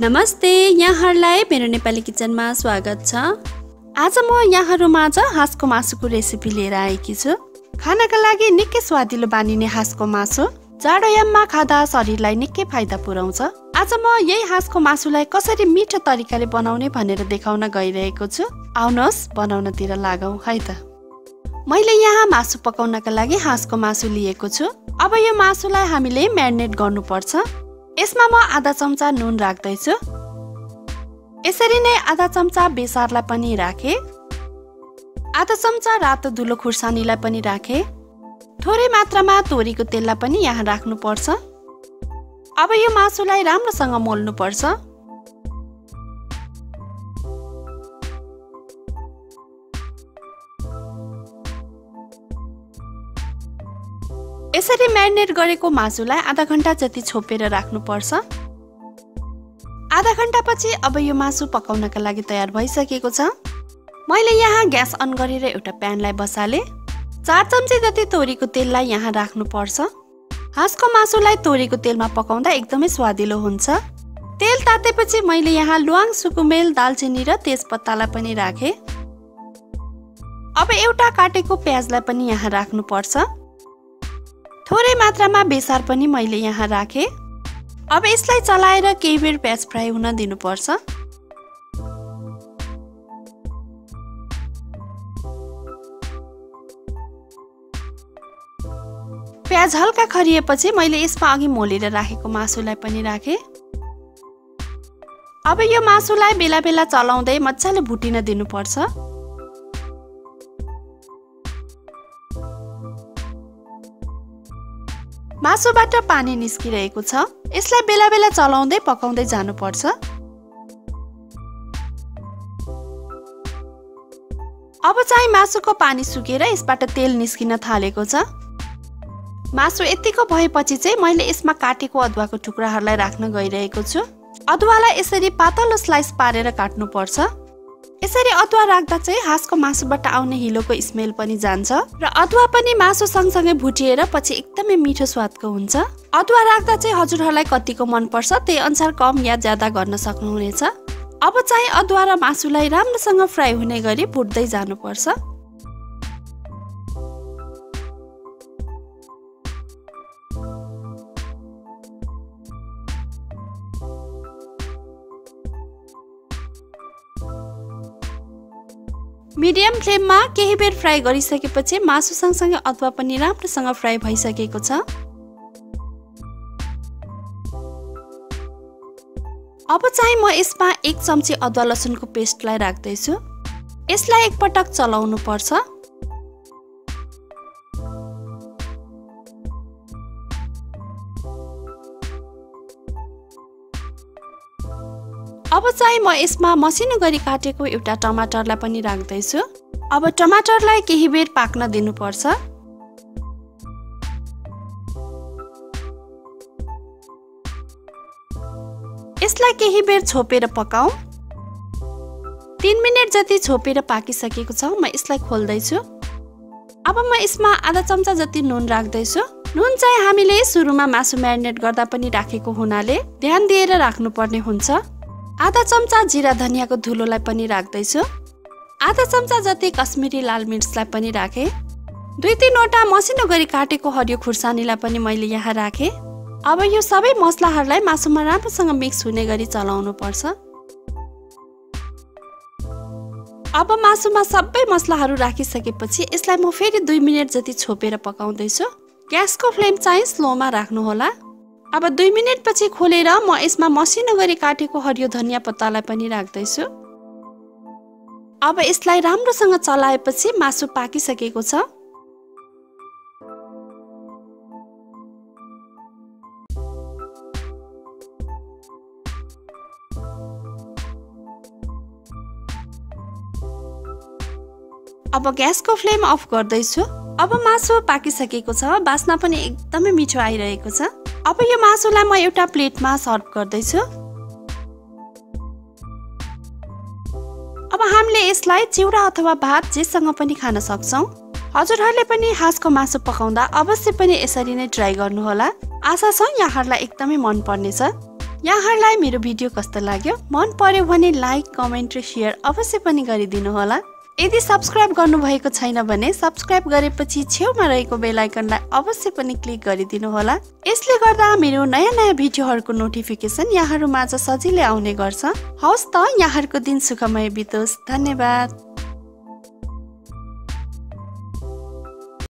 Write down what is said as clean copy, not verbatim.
नमस्ते, यहाँहरूलाई मेरो नेपाली किचनमा स्वागत छ। आज म यहाँहरूमाझ हाँसको मासुको रेसिपी लिएर आएकी छु। खानाका लागि निकै स्वादिलो बानिने हाँसको मासु जाडोयाममा खाँदा शरीरलाई निकै फाइदा पुर्याउँछ। आज म यही हाँसको मासुलाई कसरी मिठो तरिकाले बनाउने भनेर देखाउन गइरहेको छु। आउनुहोस् बनाउनतिर लागौं है त। मैले यहाँ मासु पकाउनका लागि हाँसको मासु लिएको छु। अब यो मासुलाई हामीले म्यारिनेट गर्नुपर्छ। यसमा म आधा चम्चा नुन राख्दैछु। यसरी नै आधा चम्चा बेसारलाई पनि राखे। आधा चम्चा रातो धुलो खुर्सानीलाई पनि राखे। थोरै मात्रामा तोरीको तेललाई पनि यहाँ राख्नुपर्छ। अब यो मासुलाई राम्रोसँग मोल्नुपर्छ। यसरी म्यारिनेट गरेको मासुलाई आधा घण्टा जति छोपेर राख्नुपर्छ। आधा घण्टा पछि अब यो मासु पकाउनका लागि तयार भइसकेको छ। मैले यहाँ ग्यास अन गरेर एउटा प्यानलाई बसाले। 4 चम्ची जति तोरीको तेललाई यहाँ राख्नुपर्छ। हाँसको मासुलाई तोरीको तेलमा पकाउँदा एकदमै स्वादिलो हुन्छ। तेल तातेपछि मैले यहाँ ल्वाङ, सुकुमेल, दालचिनी र तेजपत्तालाई पनि राखे। अब एउटा काटेको प्याजलाई पनि यहाँ राख्नुपर्छ। थोरै मात्रामा बेसार पनि मैले यहाँ राखे। अब यसलाई चलाएर केही बेर प्याज फ्राई हुन दिनुपर्छ। प्याज हल्का खरिएपछि मैले यसमा अघि मोलेर राखेको मासुलाई पनि राखे। अब यो मासुलाई बेला बेला चलाउँदै मजाले भुटिन दिनुपर्छ। मासुबाट पानी निस्किरहेको छ। यसलाई बेला बेला चलाउँदै पकाउँदै जानुपर्छ। अब चाहिँ मासुको पानी सुकेर यसबाट तेल निस्किन थालेको छ। मासु यतिको भएपछि चाहिँ मैले यसमा काटेको अदुवाको टुक्राहरूलाई राख्न गइरहेको छु। अदुवालाई यसरी पातलो स्लाइस पारेर काट्नुपर्छ। यसरी अदुवा राख्दा चाहिँ हाँसको मासुबाट आउने हिलोको स्मेल पनि जान्छ र अदुवा पनि मासु सँगसँगै भुटिएर पछि एकदमै मिठो स्वादको हुन्छ। अदुवा राख्दा चाहिँ हजुरहरूलाई कतिको मन पर्छ त्यही अनुसार कम या ज्यादा गर्न सक्नुहुनेछ। अब चाहिँ अदुवा र मासुलाई राम्रोसँग फ्राई हुने गरी भुट्दै जानुपर्छ। मिडियम फ्लेममा केही बेर फ्राई गरिसकेपछि मासु सँगसँगै अदुवा पनि राम्रोसँग फ्राई भइसकेको छ। अब चाहिँ म यसमा 1 चम्ची अदुवा लसुनको पेस्टलाई राख्दैछु। यसलाई एकपटक चलाउनु पर्छ। अब चाहिँ म यसमा मसिनो गरी काटेको एउटा टमाटरलाई पनि राख्दैछु। अब टमाटरलाई केही बेर पाक्न दिनुपर्छ। यसलाई केही बेर छोपेर पकाऊ। 3 मिनेट जति छोपेर पाकिसकेको छ। म यसलाई खोल्दैछु। अब म यसमा आधा चम्चा जति नुन राख्दैछु। नुन चाहिँ हामीले सुरुमा मासु म्यारिनेट गर्दा पनि राखेको हुनाले ध्यान दिएर राख्नुपर्ने हुन्छ। आधा चम्चा जिरा धनियाको धुलोलाई पनि राख्दैछु। आधा चम्चा जति कश्मिरी लाल मिर्चलाई पनि राखे। 2-3 वटा मसिनो गरी काटेको हरियो खुर्सानीलाई पनि मैले यहाँ राखे। अब यो सबै मसलाहरूलाई मासुमा राम्रोसँग मिक्स हुने गरी चलाउनु पर्छ। अब मासुमा सबै मसलाहरू राखिसकेपछि यसलाई म फेरि 2 मिनेट जति छोपेर पकाउँदैछु। ग्यासको फ्लेम चाहिँ स्लोमा राख्नुहोला। अब 2 मिनेट पछि खोलेर म यसमा मसिनो गरी काटेको हरियो धनिया पत्तालाई पनि राख्दैछु। अब यसलाई राम्रोसँग चलाएपछि मासु पाकिसकेको छ। अब ग्यासको फ्लेम अफ गर्दैछु। अब मासु पाकिसकेको छ। बास्ना पनि एकदमै मिठो आइरहेको छ। अब यो मासुलाई म एउटा प्लेटमा सर्भ गर्दैछु। अब हामीले यसलाई चिउरा अथवा भात जेसँग पनि खान सक्छौं। हजुरहरूले पनि हाँसको मासु पकाउँदा अवश्य पनि यसरी नै ट्राई गर्नुहोला। आशा छ यहाँहरूलाई एकदमै मन पर्नेछ। यहाँहरूलाई मेरो भिडियो कस्तो लाग्यो मन पर्यो भने लाइक कमेन्ट र शेयर अवश्य पनि गरिदिनु होला। यदि सब्स्क्राइब गर्नुभएको छैन भने सब्स्क्राइब गरेपछि छेउमा रहेको बेल आइकनलाई अवश्य पनि क्लिक गरिदिनु होला। यसले गर्दा मेरो नयाँ भिडियोहरूको नोटिफिकेसन यहाँहरूमाझ सजिलै आउने गर्छ। हवस् त, यहाँहरूको दिन सुखमय बितोस्। धन्यवाद।